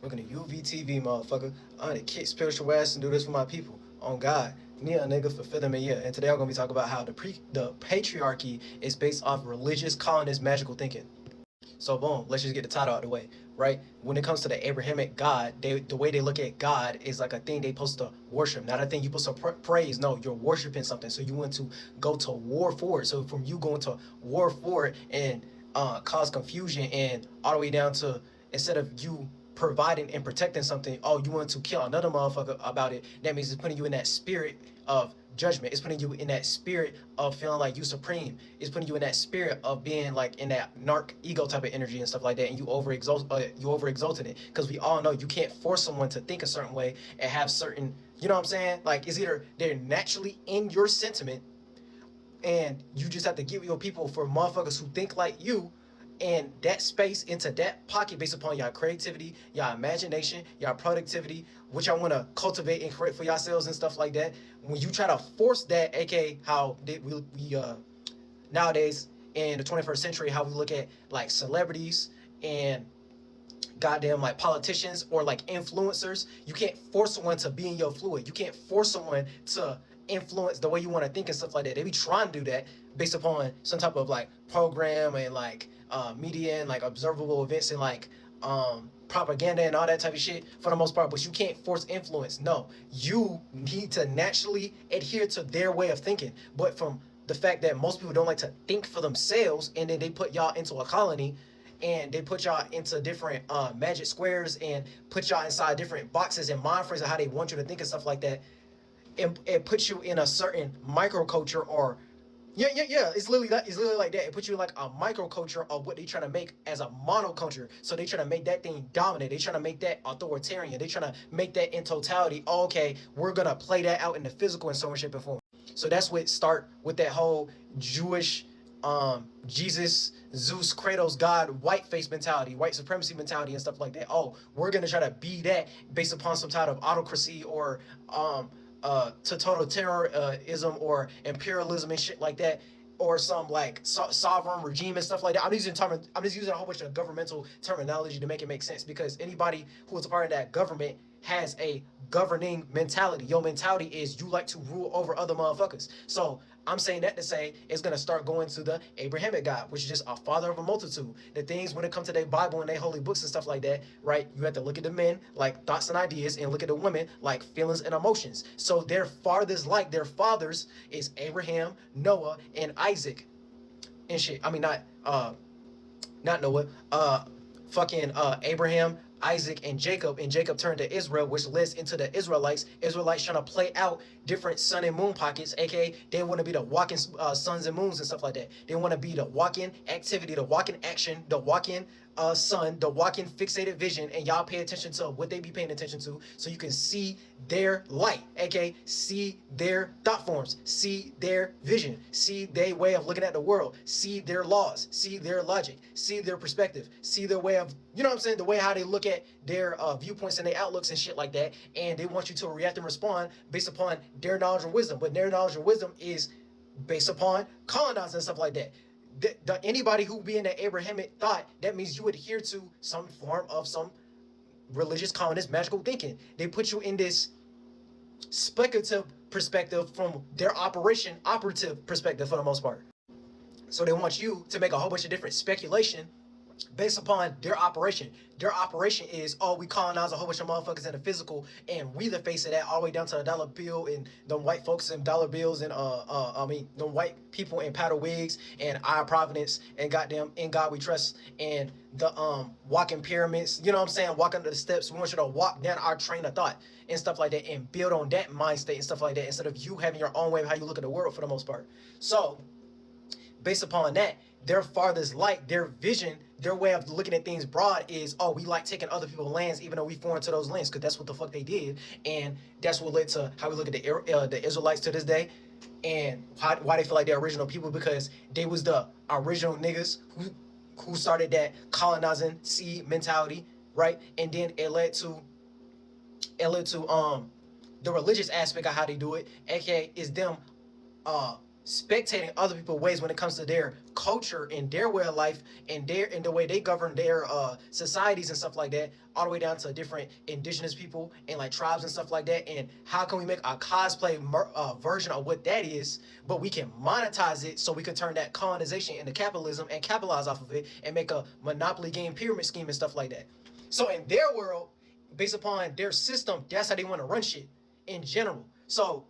We're gonna UVTV, motherfucker. I'm gonna kick spiritual ass and do this for my people. On God. Me a nigga fulfill them a year. And today I'm gonna be talking about how the patriarchy is based off religious colonist magical thinking. So boom, let's just get the title out of the way, right? When it comes to the Abrahamic God, the way they look at God is like a thing they supposed to worship, not a thing you supposed to praise. No, you're worshiping something, so you want to go to war for it. So from you going to war for it and cause confusion, and all the way down to, instead of you providing and protecting something, oh, you want to kill another motherfucker about it. That means it's putting you in that spirit of judgment. It's putting you in that spirit of feeling like you supreme. It's putting you in that spirit of being like in that narc ego type of energy and stuff like that, and you overexalted it, because we all know you can't force someone to think a certain way and have certain, you know what I'm saying, like it's either they're naturally in your sentiment and you just have to give your people for motherfuckers who think like you, and that space into that pocket based upon your creativity, your imagination, your productivity, which I want to cultivate and create for yourselves and stuff like that. When you try to force that, aka how we nowadays in the 21st century, how we look at like celebrities and goddamn like politicians or like influencers, you can't force someone to be in your fluid. You can't force someone to influence the way you want to think and stuff like that. They be trying to do that based upon some type of like program and like media and like observable events and like propaganda and all that type of shit for the most part. But you can't force influence. No, you need to naturally adhere to their way of thinking. But from the fact that most people don't like to think for themselves, and then they put y'all into a colony and they put y'all into different magic squares and put y'all inside different boxes and mind frames of how they want you to think and stuff like that. It puts you in a certain microculture, or it's literally that. It's literally like that. It puts you in like a microculture of what they trying to make as a monoculture. So they trying to make that thing dominant. They trying to make that authoritarian. They trying to make that in totality. Okay, we're gonna play that out in the physical in so much shape and form. So that's what start with that whole Jewish Jesus, Zeus, Kratos, God, white face mentality, white supremacy mentality and stuff like that. Oh, we're gonna try to be that based upon some type of autocracy or to totalitarianism or imperialism and shit like that, or some like sovereign regime and stuff like that. I'm just using a whole bunch of governmental terminology to make it make sense, because anybody who is a part of that government has a governing mentality. Your mentality is you like to rule over other motherfuckers. So I'm saying that to say it's going to start going to the Abrahamic God, which is just a father of a multitude. The things when it comes to their Bible and their holy books and stuff like that, right? You have to look at the men like thoughts and ideas, and look at the women like feelings and emotions. So their farthest like their fathers is Abraham, Noah, and Isaac and shit. I mean, not Noah, Abraham, Isaac, and Jacob turned to Israel, which leads into the Israelites trying to play out different sun and moon pockets, aka they want to be the walking suns and moons and stuff like that. They want to be the walking activity, the walking action, the walking sun, the walking fixated vision, and y'all pay attention to what they be paying attention to, so you can see their light, aka see their thought forms, see their vision, see their way of looking at the world, see their laws, see their logic, see their perspective, see their way of, you know what I'm saying, the way how they look at their viewpoints and their outlooks and shit like that. And they want you to react and respond based upon their knowledge and wisdom. But their knowledge and wisdom is based upon colonizing and stuff like that. Anybody who be in the Abrahamic thought, that means you adhere to some form of some religious colonist magical thinking. They put you in this speculative perspective from their operative perspective for the most part. So they want you to make a whole bunch of different speculation based upon their operation. Their operation is, oh, we colonize a whole bunch of motherfuckers in the physical, and we the face of that, all the way down to the dollar bill and them white folks in dollar bills and them white people in powder wigs and our providence and goddamn in God we trust and the walking pyramids. You know what I'm saying? Walking under the steps. We want you to walk down our train of thought and stuff like that, and build on that mind state and stuff like that, instead of you having your own way of how you look at the world for the most part. So based upon that, their farthest light, their vision, their way of looking at things broad is, oh, we like taking other people's lands, even though we foreign to those lands, because that's what the fuck they did. And that's what led to how we look at the Israelites to this day, and why they feel like they're original people, because they was the original niggas who started that colonizing seed mentality, right? And then it led to the religious aspect of how they do it, aka is them spectating other people's ways when it comes to their culture and their way of life and the way they govern their societies and stuff like that, all the way down to different indigenous people and like tribes and stuff like that. And how can we make a cosplay version of what that is, but we can monetize it so we can turn that colonization into capitalism and capitalize off of it and make a monopoly game pyramid scheme and stuff like that. So in their world, based upon their system, that's how they want to run shit in general. So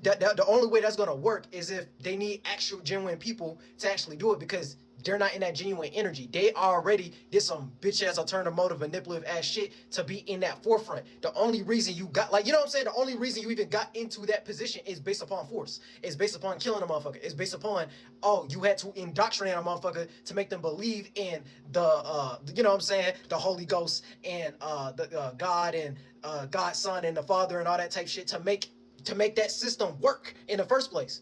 the only way that's gonna work is if they need actual genuine people to actually do it, because they're not in that genuine energy. They already did some bitch ass alternative motive manipulative ass shit to be in that forefront. The only reason you got, like, you know what I'm saying, the only reason you even got into that position is based upon force. It's based upon killing a motherfucker. It's based upon, oh, you had to indoctrinate a motherfucker to make them believe in the you know what I'm saying, the Holy Ghost and the God and God's Son and the Father and all that type shit to make that system work in the first place.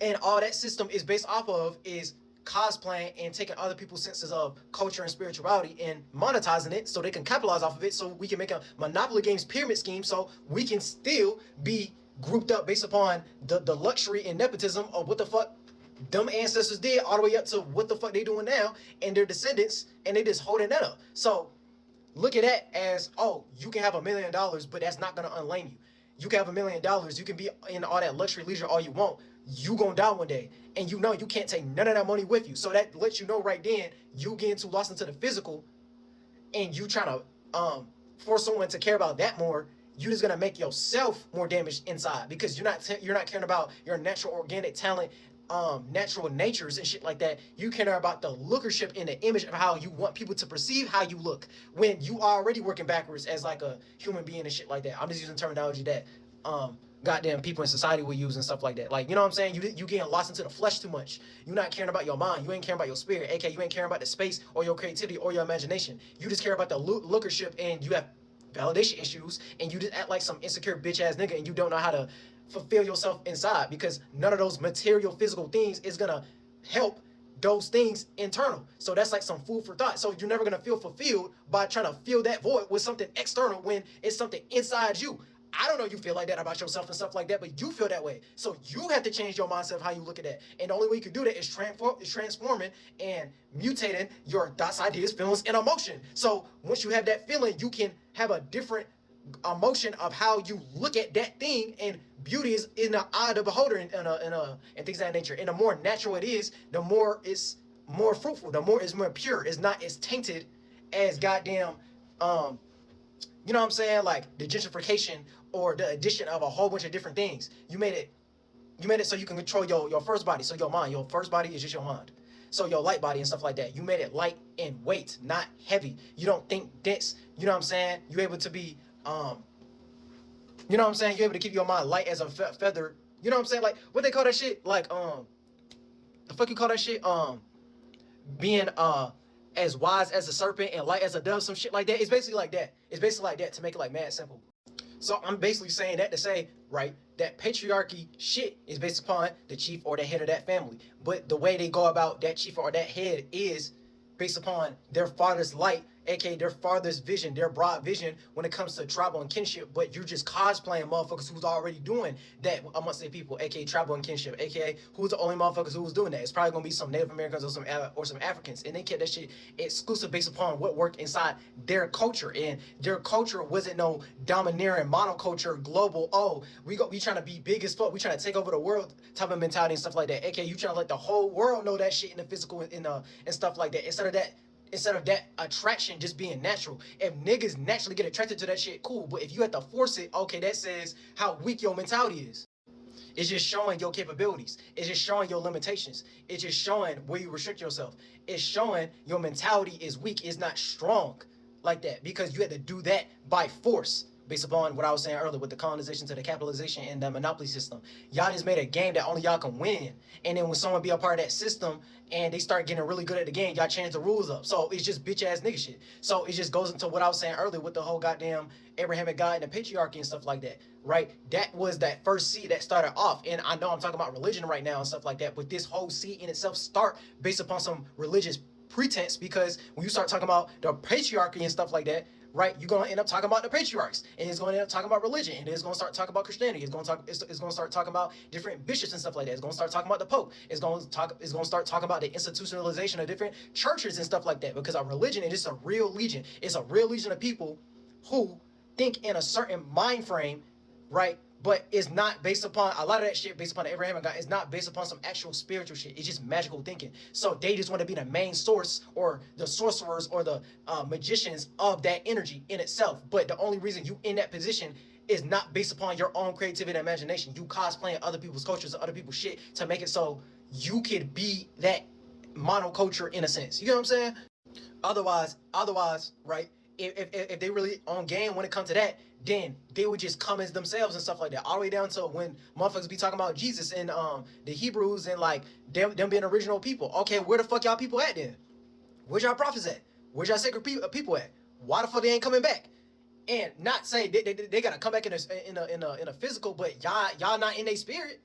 And all that system is based off of is cosplaying and taking other people's senses of culture and spirituality and monetizing it so they can capitalize off of it, so we can make a monopoly games pyramid scheme so we can still be grouped up based upon the luxury and nepotism of what the fuck them ancestors did, all the way up to what the fuck they doing now and their descendants, and they just holding that up. So look at that as, oh, you can have $1 million, but that's not gonna unlame you. You can have $1 million, you can be in all that luxury leisure all you want. You gonna die one day, and you know you can't take none of that money with you. So that lets you know right then you getting too lost into the physical, and you trying to force someone to care about that more. You're just gonna make yourself more damaged inside, because you're not caring about your natural organic talent, natural natures and shit like that. You care about the lookership and the image of how you want people to perceive how you look when you are already working backwards as like a human being and shit like that. I'm just using terminology that goddamn people in society will use and stuff like that. Like, you know what I'm saying? You getting lost into the flesh too much. You're not caring about your mind. You ain't caring about your spirit. aka you ain't caring about the space or your creativity or your imagination. You just care about the lookership, and you have validation issues, and you just act like some insecure bitch ass nigga, and you don't know how to fulfill yourself inside, because none of those material physical things is gonna help those things internal. So that's like some food for thought. So you're never gonna feel fulfilled by trying to fill that void with something external when it's something inside you. I don't know you feel like that about yourself and stuff like that, but you feel that way. So you have to change your mindset of how you look at that. And the only way you can do that is transforming and mutating your thoughts, ideas, feelings, and emotion. So once you have that feeling, you can have a different emotion of how you look at that thing, and beauty is in the eye of the beholder, and things of that nature. And the more natural it is, the more it's more fruitful, the more it's more pure. It's not as tainted as goddamn you know what I'm saying, like the gentrification or the addition of a whole bunch of different things. You made it so you can control your first body. So your mind, your first body is just your mind. So your light body and stuff like that, you made it light in weight, not heavy. You don't think dense. You know what I'm saying? You're able to be you know what I'm saying? You're able to keep your mind light as a feather. You know what I'm saying? Like, what they call that shit? Like, the fuck you call that shit? Being as wise as a serpent and light as a dove, some shit like that. It's basically like that. It's basically like that, to make it like mad simple. So I'm basically saying that to say, right, that patriarchy shit is based upon the chief or the head of that family. But the way they go about that chief or that head is based upon their father's light, aka their father's vision, their broad vision when it comes to tribal and kinship. But you're just cosplaying motherfuckers who's already doing that amongst their people, aka tribal and kinship, aka who's the only motherfuckers who was doing that. It's probably gonna be some Native Americans or some Africans, and they kept that shit exclusive based upon what worked inside their culture. And their culture wasn't no domineering monoculture global, oh, we trying to be big as fuck, we trying to take over the world type of mentality and stuff like that. Aka you trying to let the whole world know that shit in the physical and stuff like that, instead of that attraction just being natural. If niggas naturally get attracted to that shit, cool. But if you have to force it, okay, that says how weak your mentality is. It's just showing your capabilities. It's just showing your limitations. It's just showing where you restrict yourself. It's showing your mentality is weak, is not strong like that, because you had to do that by force. Based upon what I was saying earlier with the colonization to the capitalization and the monopoly system. Y'all just made a game that only y'all can win. And then when someone be a part of that system and they start getting really good at the game, y'all change the rules up. So it's just bitch ass nigga shit. So it just goes into what I was saying earlier with the whole goddamn Abrahamic God and the patriarchy and stuff like that, right? That was that first seed that started off. And I know I'm talking about religion right now and stuff like that, but this whole seed in itself start based upon some religious pretense, because when you start talking about the patriarchy and stuff like that, right? You're gonna end up talking about the patriarchs, and it's gonna end up talking about religion, and it's gonna start talking about Christianity. It's gonna start talking about different bishops and stuff like that. It's gonna start talking about the Pope. It's gonna start talking about the institutionalization of different churches and stuff like that. Because our religion is just a real legion. It's a real legion of people who think in a certain mind frame, right? But it's not based upon a lot of that shit based upon the Abrahamic God. It's not based upon some actual spiritual shit. It's just magical thinking. So they just want to be the main source or the sorcerers or the magicians of that energy in itself. But the only reason you in that position is not based upon your own creativity and imagination. You cosplaying other people's cultures or other people's shit to make it so you could be that monoculture in a sense. You know what I'm saying? Otherwise, right? If they really on game when it comes to that, then they would just come as themselves and stuff like that. All the way down to when motherfuckers be talking about Jesus and the Hebrews and like them being original people. Okay, where the fuck y'all people at then? Where's y'all prophets at? Where's y'all sacred people at? Why the fuck they ain't coming back? And not saying they gotta come back in a physical, but y'all not in their spirit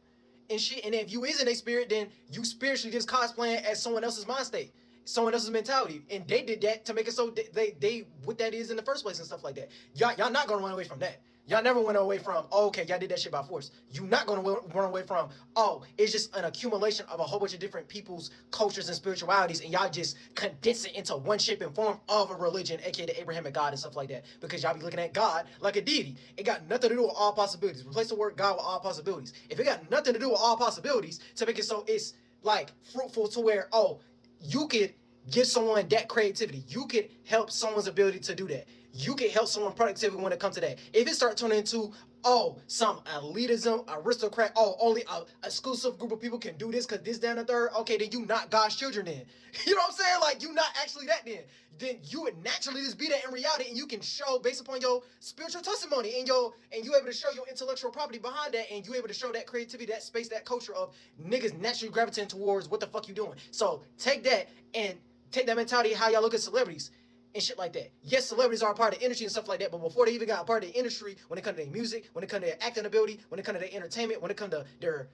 and shit. And if you is in their spirit, then you spiritually just cosplaying as someone else's mind state, someone else's mentality, and they did that to make it so they what that is in the first place and stuff like that. Y'all not gonna run away from that. Y'all never went away from, oh, okay, y'all did that shit by force. You're not gonna run away from, oh, it's just an accumulation of a whole bunch of different people's cultures and spiritualities, and y'all just condense it into one shape and form of a religion, aka the Abrahamic God and stuff like that. Because y'all be looking at God like a deity. It got nothing to do with all possibilities. Replace the word God with all possibilities. If it got nothing to do with all possibilities, to make it so it's like fruitful to where, oh, you could give someone that creativity. You could help someone's ability to do that. You can help someone productivity when it comes to that. If it start turning into, oh, some elitism, aristocrat, oh, only a exclusive group of people can do this because this, that, and the third, okay, then you not God's children then. You know what I'm saying? Like, you not actually that then. Then you would naturally just be that in reality, and you can show based upon your spiritual testimony and you able to show your intellectual property behind that, and you able to show that creativity, that space, that culture of niggas naturally gravitating towards what the fuck you doing. So take that and take that mentality of how y'all look at celebrities and shit like that. Yes, celebrities are a part of the industry and stuff like that, but before they even got a part of the industry, when it comes to their music, when it comes to their acting ability, when it comes to their entertainment, when it comes to their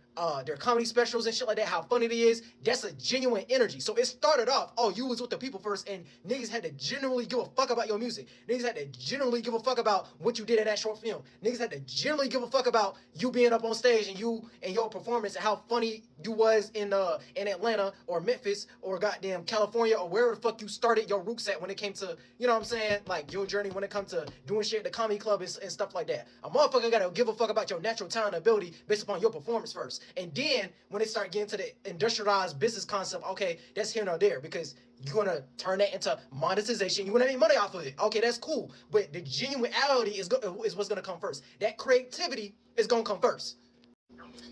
comedy specials and shit like that, how funny it is, that's a genuine energy. So it started off, oh, you was with the people first, and niggas had to genuinely give a fuck about your music. Niggas had to genuinely give a fuck about what you did in that short film. Niggas had to genuinely give a fuck about you being up on stage and you and your performance and how funny you was in Atlanta or Memphis or goddamn California or wherever the fuck you started your roots at when it came to, you know what I'm saying, like your journey when it comes to doing shit at the comedy club and stuff like that. A motherfucker gotta give a fuck about your natural talent and ability based upon your performance first. And then when they start getting to the industrialized business concept, okay, that's here nor there, because you're gonna turn that into monetization. You're gonna make money off of it. Okay, that's cool. But the genuality is what's gonna come first. That creativity is gonna come first.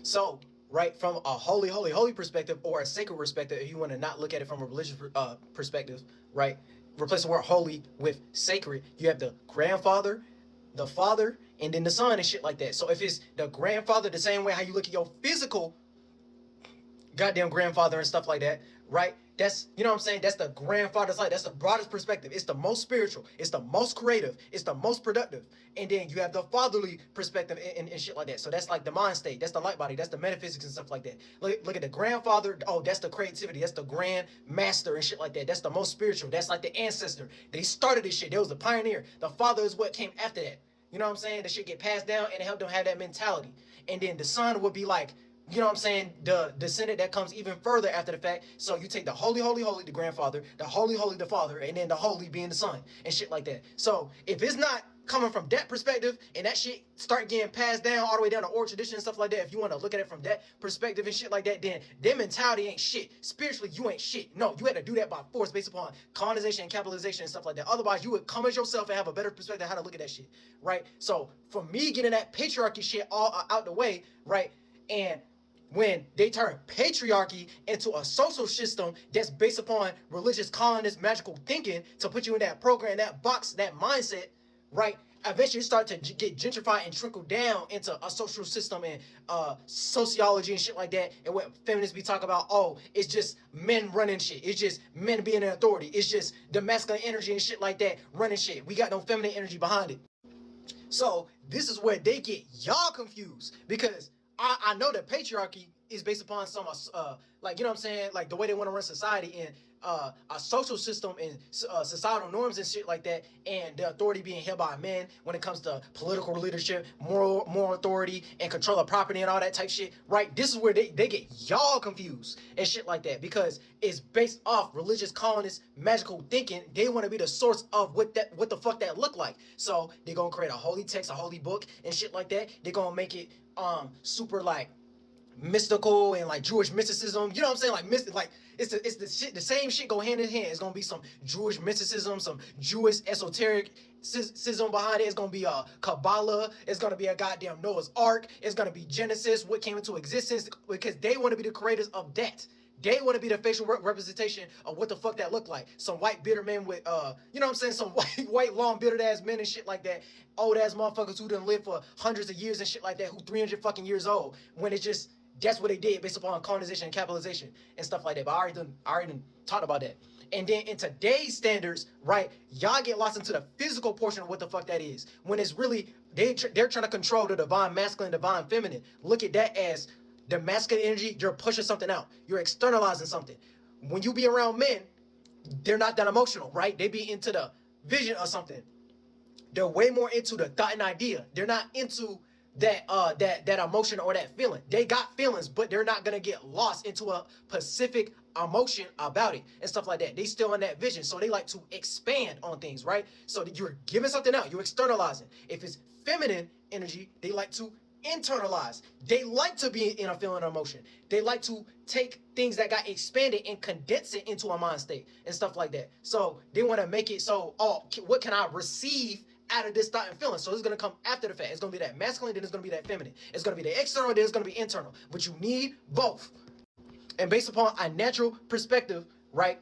So, right, from a holy perspective or a sacred perspective, if you want to not look at it from a religious perspective, right, replace the word holy with sacred. You have the grandfather, the father, and then the son and shit like that. So if it's the grandfather, the same way how you look at your physical goddamn grandfather and stuff like that, right? That's, you know what I'm saying? That's the grandfather's life. That's the broadest perspective. It's the most spiritual. It's the most creative. It's the most productive. And then you have the fatherly perspective and shit like that. So that's like the mind state. That's the light body. That's the metaphysics and stuff like that. Look at the grandfather. Oh, that's the creativity. That's the grand master and shit like that. That's the most spiritual. That's like the ancestor. They started this shit. They was the pioneer. The father is what came after that. You know what I'm saying? The shit get passed down and it helped them have that mentality. And then the son would be like, you know what I'm saying, the descendant that comes even further after the fact. So you take the holy, the grandfather, the holy, the father, and then the holy being the son and shit like that. So if it's not coming from that perspective and that shit start getting passed down all the way down to oral tradition and stuff like that, if you want to look at it from that perspective and shit like that, then their mentality ain't shit. Spiritually, you ain't shit. No, you had to do that by force based upon colonization and capitalization and stuff like that. Otherwise, you would come as yourself and have a better perspective how to look at that shit, right? So for me getting that patriarchy shit all out the way, right, and when they turn patriarchy into a social system that's based upon religious colonist magical thinking to put you in that program, that box, that mindset, right? Eventually you start to get gentrified and trickle down into a social system and sociology and shit like that. And what feminists be talking about, oh, it's just men running shit. It's just men being in authority. It's just the masculine energy and shit like that running shit. We got no feminine energy behind it. So this is where they get y'all confused, because I know that patriarchy is based upon some like, you know what I'm saying, like the way they want to run society, and a social system and societal norms and shit like that, and the authority being held by men when it comes to political leadership, moral authority, and control of property and all that type shit, right? This is where they get y'all confused and shit like that, because it's based off religious colonist magical thinking. They want to be the source of what the fuck that look like. So they're gonna create a holy text, a holy book and shit like that. They're gonna make it super like mystical and like Jewish mysticism, you know what I'm saying? Like mystic, like it's the shit, the same shit go hand in hand. It's gonna be some Jewish mysticism, some Jewish esotericism behind it. It's gonna be a Kabbalah. It's gonna be a goddamn Noah's Ark. It's gonna be Genesis, what came into existence, because they want to be the creators of that. They want to be the facial representation of what the fuck that look like. Some white bitter men with you know what I'm saying? Some white long bitter ass men and shit like that. Old ass motherfuckers who done lived for hundreds of years and shit like that, who 300 fucking years old. When it's just that's what they did based upon colonization and capitalization and stuff like that. But I already done talked about that. And then in today's standards, right, y'all get lost into the physical portion of what the fuck that is. When it's really, they're trying to control the divine masculine, divine feminine. Look at that as the masculine energy, you're pushing something out. You're externalizing something. When you be around men, they're not that emotional, right? They be into the vision of something. They're way more into the thought and idea. They're not into that emotion or that feeling. They got feelings, but they're not gonna get lost into a specific emotion about it and stuff like that. They still in that vision, so they like to expand on things, right? So you're giving something out, you're externalizing. If it's feminine energy, they like to internalize. They like to be in a feeling of emotion. They like to take things that got expanded and condense it into a mind state and stuff like that. So they want to make it so, oh, what can I receive out of this thought and feeling? So it's going to come after the fact. It's going to be that masculine, then it's going to be that feminine. It's going to be the external, then it's going to be internal. But you need both. And based upon a natural perspective, right?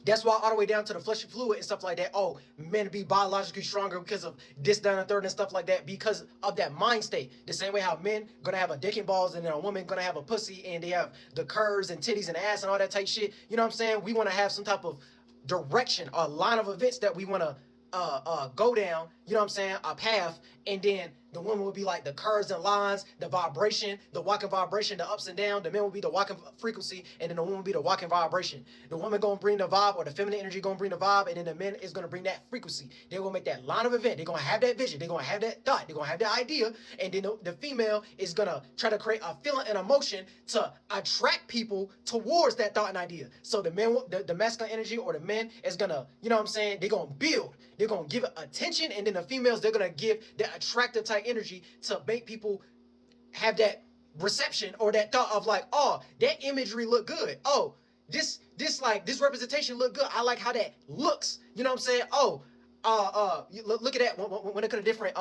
That's why all the way down to the fleshy fluid and stuff like that. Oh, men be biologically stronger because of this, that, and the third and stuff like that, because of that mind state. The same way how men gonna have a dick and balls, and then a woman gonna have a pussy, and they have the curves and titties and ass and all that type shit. You know what I'm saying? We want to have some type of direction, a line of events that we want to go down, you know what I'm saying, a path, and then the woman would be like the curves and lines, the vibration, the walking vibration, the ups and downs. The man will be the walking frequency, and then the woman will be the walking vibration. The woman gonna bring the vibe, or the feminine energy gonna bring the vibe, and then the man is gonna bring that frequency. They're gonna make that line of event. They're gonna have that vision. They're gonna have that thought. They're gonna have that idea, and then the female is gonna try to create a feeling and emotion to attract people towards that thought and idea. So the man, the masculine energy or the man is gonna, you know what I'm saying, they're gonna build. They're gonna give it attention, and then the females, they're gonna give that attractive type energy to make people have that reception or that thought of like, oh, that imagery look good. Oh, this representation look good. I like how that looks. You know what I'm saying? Oh, look at that. When it comes to different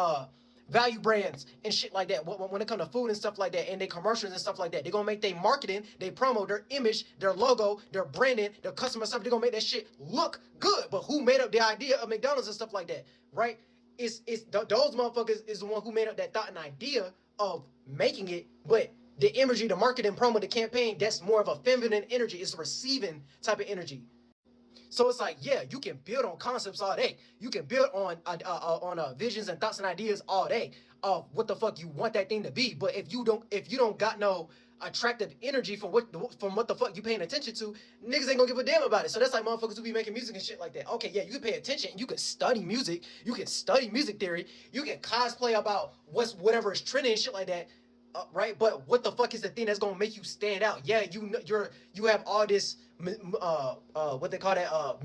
value brands and shit like that, when it comes to food and stuff like that, and they commercials and stuff like that, they're gonna make their marketing, they promo, their image, their logo, their branding, their customer stuff, they're gonna make that shit look good. But who made up the idea of McDonald's and stuff like that, right? It's those motherfuckers is the one who made up that thought and idea of making it. But the imagery, the marketing, promo, the campaign, that's more of a feminine energy. It's a receiving type of energy. So it's like, yeah, you can build on concepts all day. You can build on visions and thoughts and ideas all day of what the fuck you want that thing to be. But if you don't got no attractive energy from what the fuck you paying attention to, niggas ain't gonna give a damn about it. So that's like motherfuckers who be making music and shit like that. Okay, yeah, you can pay attention. You can study music. You can study music theory. You can cosplay about whatever is trending and shit like that. Right, but what the fuck is the thing that's gonna make you stand out? Yeah, you have all this what they call that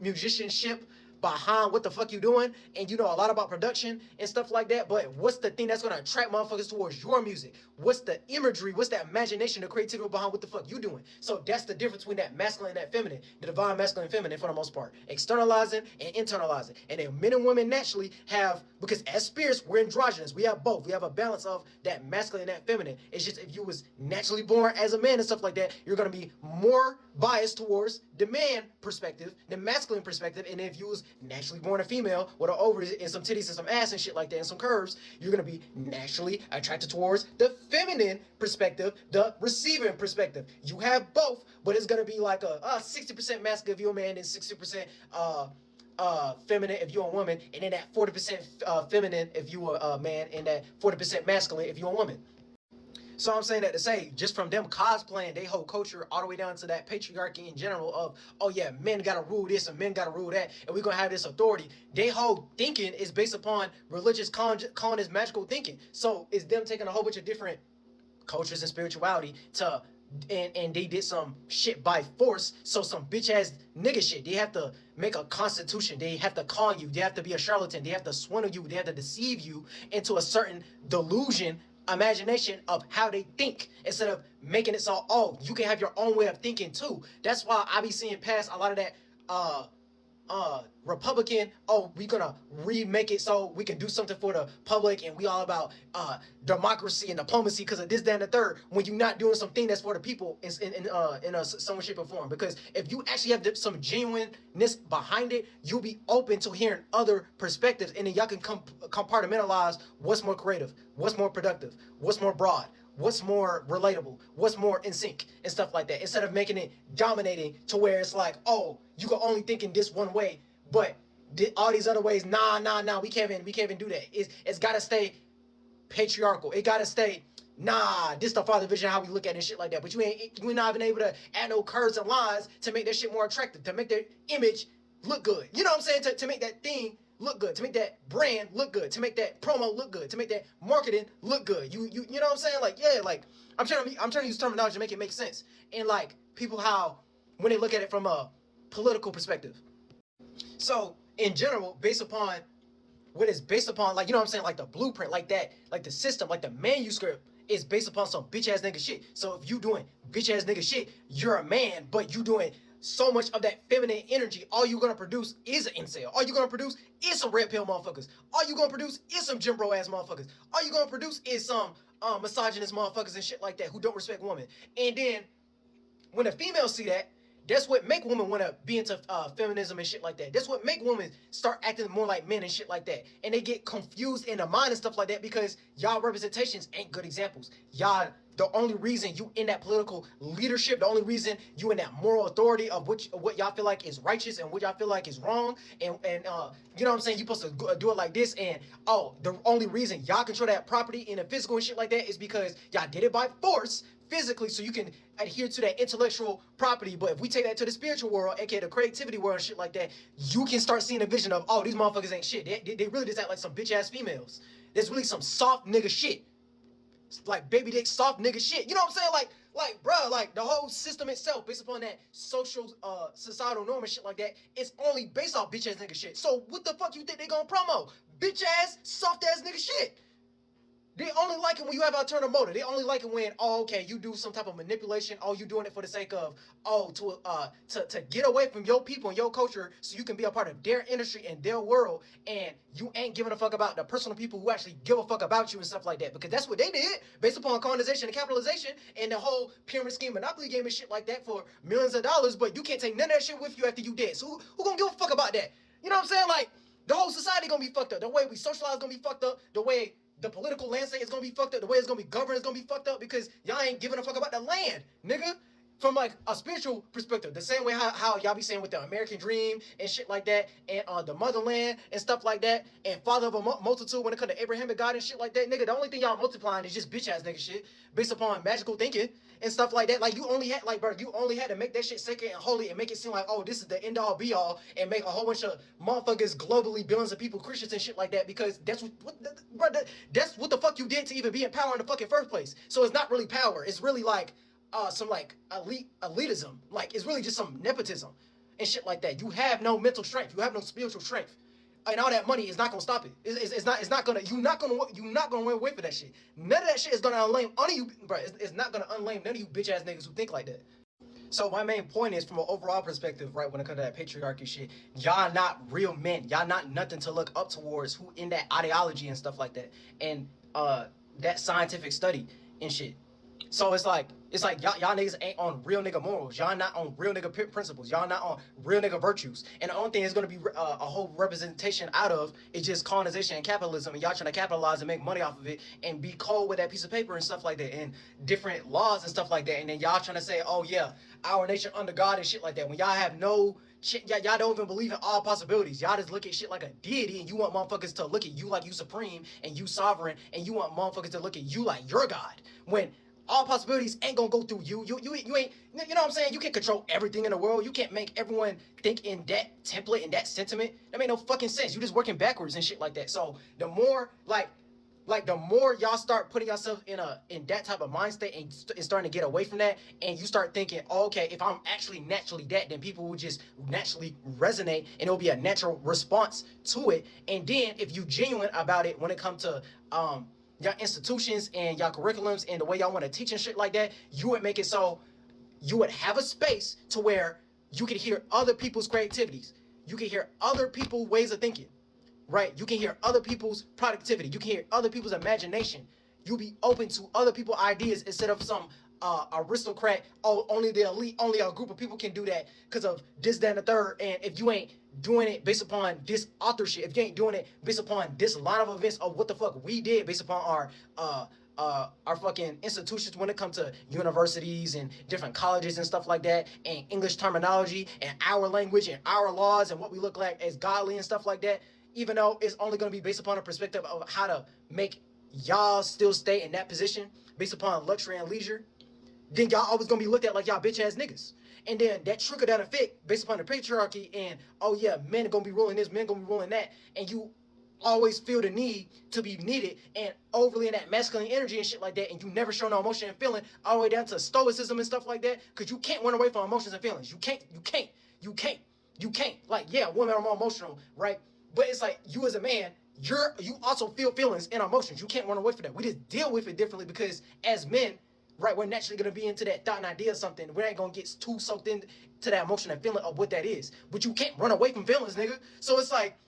musicianship behind what the fuck you doing, and you know a lot about production and stuff like that. But what's the thing that's gonna attract motherfuckers towards your music? What's the imagery? What's that imagination, the creativity behind what the fuck you doing? So that's the difference between that masculine and that feminine, the divine masculine and feminine for the most part, externalizing and internalizing. And then men and women naturally have, because as spirits we're androgynous, we have both. We have a balance of that masculine and that feminine. It's just if you was naturally born as a man and stuff like that, you're gonna be more biased towards the man perspective, the masculine perspective. And if you was naturally born a female with an ovaries and some titties and some ass and shit like that and some curves, you're gonna be naturally attracted towards the feminine perspective, the receiving perspective. You have both, but it's gonna be like a 60% masculine if you're a man and 60% feminine if you're a woman, and then that 40% feminine if you're a man, and that 40% masculine if you're a woman. So I'm saying that to say, just from them cosplaying they whole culture all the way down to that patriarchy in general of, oh yeah, men gotta rule this and men gotta rule that, and we're gonna have this authority. They whole thinking is based upon religious colonist magical thinking. So it's them taking a whole bunch of different cultures and spirituality to and they did some shit by force. So some bitch ass nigga shit. They have to make a constitution. They have to con you. They have to be a charlatan. They have to swindle you. They have to deceive you into a certain delusion, imagination of how they think, instead of making it so, oh, you can have your own way of thinking too. That's why I be seeing past a lot of that Republican, oh, we gonna remake it so we can do something for the public, and we all about democracy and diplomacy because of this, that, and the third, when you're not doing something that's for the people in some shape or form. Because if you actually have some genuineness behind it, you'll be open to hearing other perspectives, and then y'all can compartmentalize what's more creative, what's more productive, what's more broad, what's more relatable, what's more in sync, and stuff like that, instead of making it dominating to where it's like, oh, you can only think in this one way, but all these other ways, nah, we can't even do that. It's gotta stay patriarchal. It gotta stay, nah, this the father vision, how we look at it and shit like that. But we're not even able to add no curves and lines to make that shit more attractive, to make their image look good. You know what I'm saying? To make that thing look good, to make that brand look good, to make that promo look good, to make that marketing look good. You know what I'm saying? Like, yeah, like I'm trying to use terminology to make it make sense. And like people, how when they look at it from a political perspective. So in general, based upon what it's based upon, like, you know what I'm saying, like the blueprint, like that, like the system, like the manuscript is based upon some bitch ass nigga shit. So if you doing bitch ass nigga shit, you're a man, but you doing so much of that feminine energy, all you're gonna produce is an incel. All you're gonna produce is some red pill motherfuckers. All you're gonna produce is some Jim Bro ass motherfuckers. All you're gonna produce is some misogynist motherfuckers and shit like that who don't respect women. And then when the females see that, that's what make women want to be into feminism and shit like that. That's what make women start acting more like men and shit like that. And they get confused in their mind and stuff like that because y'all representations ain't good examples. Y'all, the only reason you in that political leadership, the only reason you in that moral authority of what y'all feel like is righteous and what y'all feel like is wrong, and you know what I'm saying, you supposed to do it like this, and oh, the only reason y'all control that property in the physical and shit like that is because y'all did it by force physically, so you can adhere to that intellectual property. But if we take that to the spiritual world, aka the creativity world and shit like that, you can start seeing a vision of, oh, these motherfuckers ain't shit. They really just act like some bitch ass females. There's really some soft nigga shit, like baby dick soft nigga shit. You know what I'm saying? Like bruh, like the whole system itself, based upon that social societal norm and shit like that, it's only based off bitch ass nigga shit. So what the fuck you think they gonna promo? Bitch ass soft ass nigga shit. They only like it when you have alternative motive. They only like it when, oh, okay, you do some type of manipulation. Oh, you doing it for the sake of, oh, to get away from your people and your culture so you can be a part of their industry and their world, and you ain't giving a fuck about the personal people who actually give a fuck about you and stuff like that. Because that's what they did based upon colonization and capitalization and the whole pyramid scheme, monopoly game and shit like that for millions of dollars. But you can't take none of that shit with you after you dead. So who gonna give a fuck about that? You know what I'm saying? Like, the whole society gonna be fucked up. The way we socialize gonna be fucked up. The way the political landscape is gonna be fucked up. The way it's gonna be governed is gonna be fucked up because y'all ain't giving a fuck about the land, nigga. From like a spiritual perspective, the same way how y'all be saying with the American dream and shit like that, and the motherland and stuff like that, and father of a multitude when it comes to Abrahamic God and shit like that, nigga. The only thing y'all multiplying is just bitch ass nigga shit based upon magical thinking and stuff like that. Like you only had, like, bro, you only had to make that shit sacred and holy and make it seem like, oh, this is the end all be all, and make a whole bunch of motherfuckers globally, billions of people Christians and shit like that, because that's that's what the fuck you did to even be in power in the fucking first place. So it's not really power. It's really like some like elitism. Like it's really just some nepotism and shit like that. You have no mental strength. You have no spiritual strength. And all that money is not gonna stop it. It's not gonna. You're not gonna win away for that shit. None of that shit is gonna unlame any of you, bro. It's not gonna unlame none of you bitch ass niggas who think like that. So my main point is, from an overall perspective, right, when it comes to that patriarchy shit, y'all not real men. Y'all not nothing to look up towards who in that ideology and stuff like that, and that scientific study and shit. So it's like y'all niggas ain't on real nigga morals. Y'all not on real nigga principles. Y'all not on real nigga virtues. And the only thing is gonna be a whole representation out of is just colonization and capitalism. And y'all trying to capitalize and make money off of it and be cold with that piece of paper and stuff like that, and different laws and stuff like that. And then y'all trying to say, oh yeah, our nation under God and shit like that. When y'all have no y'all don't even believe in all possibilities. Y'all just look at shit like a deity, and you want motherfuckers to look at you like you supreme and you sovereign, and you want motherfuckers to look at you like you're God. When all possibilities ain't gonna go through you. You ain't, you know what I'm saying? You can't control everything in the world. You can't make everyone think in that template, in that sentiment. That make no fucking sense. You just working backwards and shit like that. So the more like the more y'all start putting yourself in that type of mind state and starting to get away from that, and you start thinking, oh, okay, if I'm actually naturally that, then people will just naturally resonate and it'll be a natural response to it. And then if you genuine about it when it comes to y'all institutions and y'all curriculums and the way y'all want to teach and shit like that, you would make it so you would have a space to where you could hear other people's creativities. You can hear other people's ways of thinking. Right? You can hear other people's productivity. You can hear other people's imagination. You'll be open to other people's ideas instead of some aristocrat, oh, only the elite, only a group of people can do that because of this, that, and the third. And if you ain't doing it based upon this authorship, if you ain't doing it based upon this line of events of what the fuck we did based upon our fucking institutions when it comes to universities and different colleges and stuff like that, and English terminology and our language and our laws and what we look like as godly and stuff like that, even though it's only going to be based upon a perspective of how to make y'all still stay in that position based upon luxury and leisure, then y'all always going to be looked at like y'all bitch ass niggas. And then that trickle down effect based upon the patriarchy and, oh yeah, men are going to be ruling this, men are going to be ruling that, and you always feel the need to be needed and overly in that masculine energy and shit like that, and you never show no emotion and feeling all the way down to stoicism and stuff like that, because you can't run away from emotions and feelings. You can't. Like, yeah, women are more emotional, right? But it's like, you as a man, you also feel feelings and emotions. You can't run away from that. We just deal with it differently because as men, right, we're naturally going to be into that thought and idea of something. We ain't going to get too soaked into that emotion and feeling of what that is. But you can't run away from feelings, nigga. So it's like,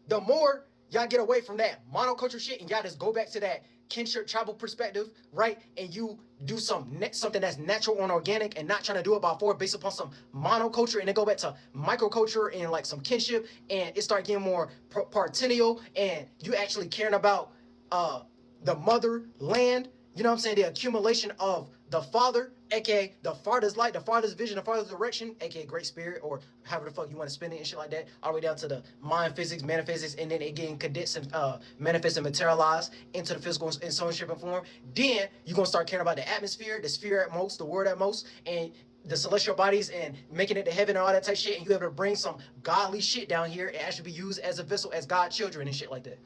the more y'all get away from that monoculture shit and y'all just go back to that kinship tribal perspective, right? And you do something that's natural and organic and not trying to do it by force based upon some monoculture, and then go back to microculture and like some kinship, and it start getting more partennial, and you actually caring about the motherland, you know what I'm saying? The accumulation of the father, aka the father's light, the father's vision, the father's direction, aka great spirit, or however the fuck you want to spin it and shit like that, all the way down to the mind physics, metaphysics, and then it getting condensed and manifest and materialized into the physical in some shape and form. Then you're gonna start caring about the atmosphere, the sphere at most, the word at most, and the celestial bodies, and making it to heaven and all that type of shit, and you able to bring some godly shit down here and actually be used as a vessel, as God children and shit like that.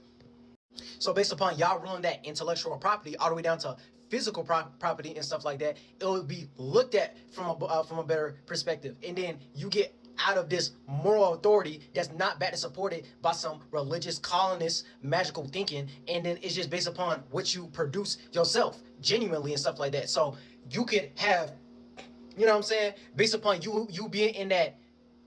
So based upon y'all ruling that intellectual property all the way down to physical property and stuff like that, it will be looked at from a better perspective. And then you get out of this moral authority that's not backed and supported by some religious colonist magical thinking, and then it's just based upon what you produce yourself genuinely and stuff like that. So you could have, you know what I'm saying, based upon you being in that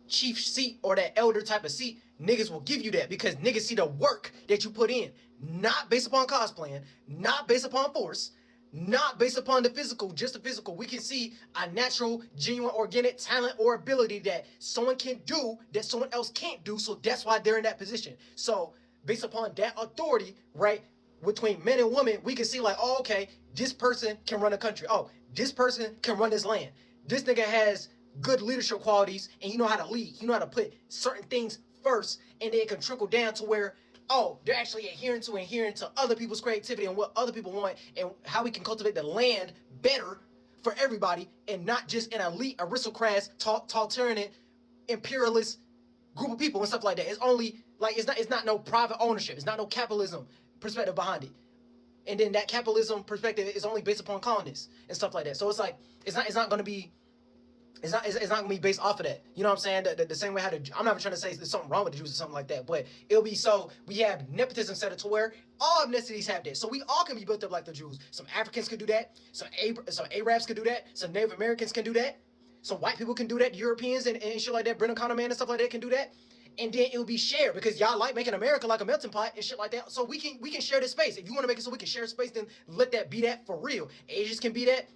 chief seat or that elder type of seat, niggas will give you that because niggas see the work that you put in, not based upon cosplaying, not based upon force, not based upon the physical, just the physical. We can see a natural, genuine, organic talent or ability that someone can do that someone else can't do, so that's why they're in that position. So based upon that authority, right, between men and women, we can see like, oh, okay, this person can run a country. Oh, this person can run this land. This nigga has good leadership qualities, and you know how to lead. You know how to put certain things first, and then it can trickle down to where, oh, they're actually adhering to other people's creativity and what other people want, and how we can cultivate the land better for everybody, and not just an elite, aristocrats, totalitarian, imperialist group of people and stuff like that. It's only like, it's not no private ownership. It's not no capitalism perspective behind it. And then that capitalism perspective is only based upon colonists and stuff like that. So it's like, it's not going to be, it's not gonna be based off of that. You know what I'm saying? The same way how I'm not trying to say there's something wrong with the Jews or something like that, but it'll be so we have nepotism set it to where all ethnicities have that. So we all can be built up like the Jews. Some Africans could do that. Some Arabs could do that. Some Native Americans can do that. Some white people can do that. Europeans and shit like that. Brennan Conner man and stuff like that can do that. And then it will be shared because y'all like making America like a melting pot and shit like that. So we can share this space. If you want to make it so we can share space, then let that be that for real. Asians can be that.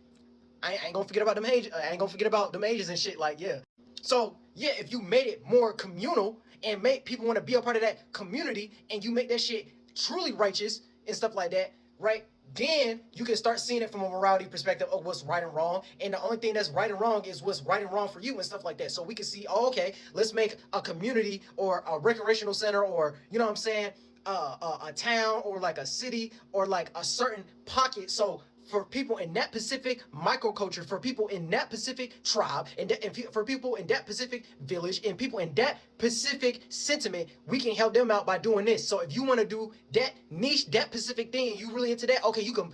I ain't gonna forget about them ages. I ain't gonna forget about them ages and shit. Like, yeah. So yeah, if you made it more communal and make people want to be a part of that community, and you make that shit truly righteous and stuff like that, right? Then you can start seeing it from a morality perspective of what's right and wrong. And the only thing that's right and wrong is what's right and wrong for you and stuff like that. So we can see, oh, okay, let's make a community or a recreational center, or, you know what I'm saying, a town or like a city or like a certain pocket. So for people in that specific microculture, for people in that specific tribe, and for people in that specific village, and people in that specific sentiment, we can help them out by doing this. So if you want to do that niche, that specific thing, and you really into that, okay, you can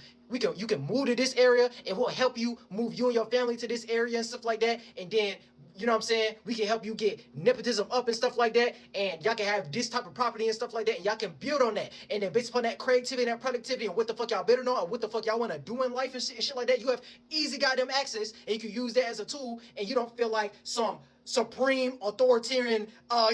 move to this area, and we'll help you move you and your family to this area and stuff like that, and then, you know what I'm saying, we can help you get nepotism up and stuff like that, and y'all can have this type of property and stuff like that, and y'all can build on that. And then based upon that creativity and that productivity and what the fuck y'all better know, or what the fuck y'all want to do in life and shit like that, you have easy goddamn access, and you can use that as a tool, and you don't feel like some supreme authoritarian,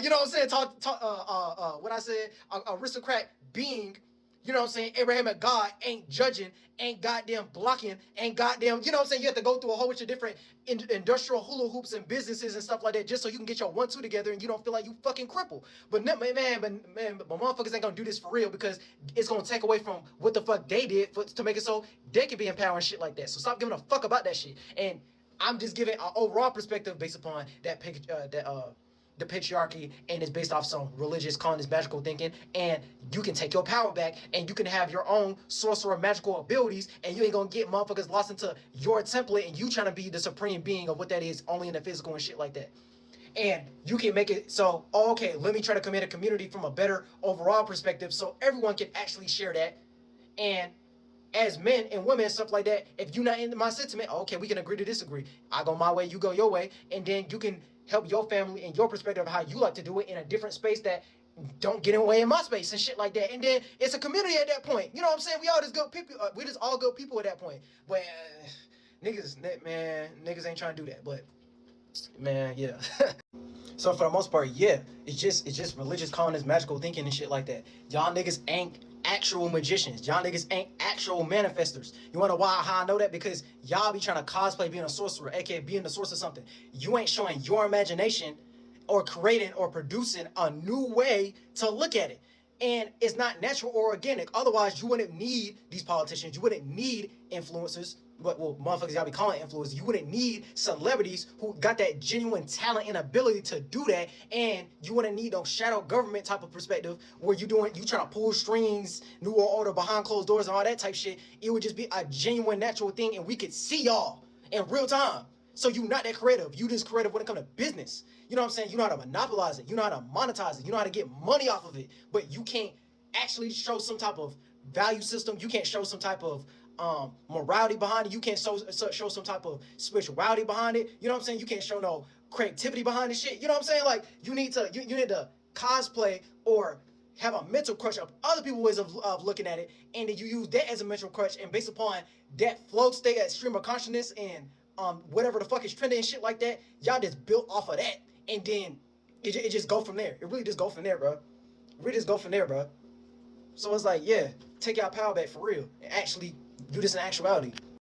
you know what I'm saying, what I said, aristocrat being, you know what I'm saying, Abrahamic God ain't judging, ain't goddamn blocking, ain't goddamn, you know what I'm saying, you have to go through a whole bunch of different industrial hula hoops and businesses and stuff like that just so you can get your 1-2 together and you don't feel like you fucking cripple. But motherfuckers ain't gonna do this for real, because it's gonna take away from what the fuck they did to make it so they can be empowered and shit like that. So stop giving a fuck about that shit. And I'm just giving an overall perspective based upon the patriarchy, and it's based off some religious colonist magical thinking, and you can take your power back and you can have your own sorcerer magical abilities, and you ain't gonna get motherfuckers lost into your template and you trying to be the supreme being of what that is only in the physical and shit like that. And you can make it so, okay, let me try to commit a community from a better overall perspective so everyone can actually share that. And as men and women and stuff like that, if you're not in my sentiment, okay, we can agree to disagree. I go my way, you go your way, and then you can help your family and your perspective of how you like to do it in a different space that don't get in the way in my space and shit like that. And then it's a community at that point. You know what I'm saying? We all just good people. We just all good people at that point. But niggas ain't trying to do that. But man, yeah. So for the most part, yeah, it's just religious colonist magical thinking and shit like that. Y'all niggas ain't actual magicians. Y'all niggas ain't actual manifestors. You wanna know how I know that? Because y'all be trying to cosplay being a sorcerer, aka being the source of something. You ain't showing your imagination or creating or producing a new way to look at it. And it's not natural or organic. Otherwise, you wouldn't need these politicians. You wouldn't need influencers. Well, motherfuckers y'all be calling influencers. You wouldn't need celebrities who got that genuine talent and ability to do that. And you wouldn't need no shadow government type of perspective where you trying to pull strings, new world order behind closed doors and all that type shit. It would just be a genuine natural thing, and we could see y'all in real time. So you not that creative. You just creative when it comes to business. You know what I'm saying? You know how to monopolize it. You know how to monetize it. You know how to get money off of it. But you can't actually show some type of value system. You can't show some type of morality behind it. You can't show some type of spirituality behind it. You know what I'm saying? You can't show no creativity behind this shit. You know what I'm saying? Like you need to cosplay or have a mental crutch of other people's ways of looking at it, and then you use that as a mental crutch, and based upon that flow state, that stream of consciousness, and whatever the fuck is trending and shit like that, y'all just built off of that, and then it just go from there. It really just go from there, bro. It really just go from there, bro. So it's like, yeah, take y'all power back for real and actually do this in actuality.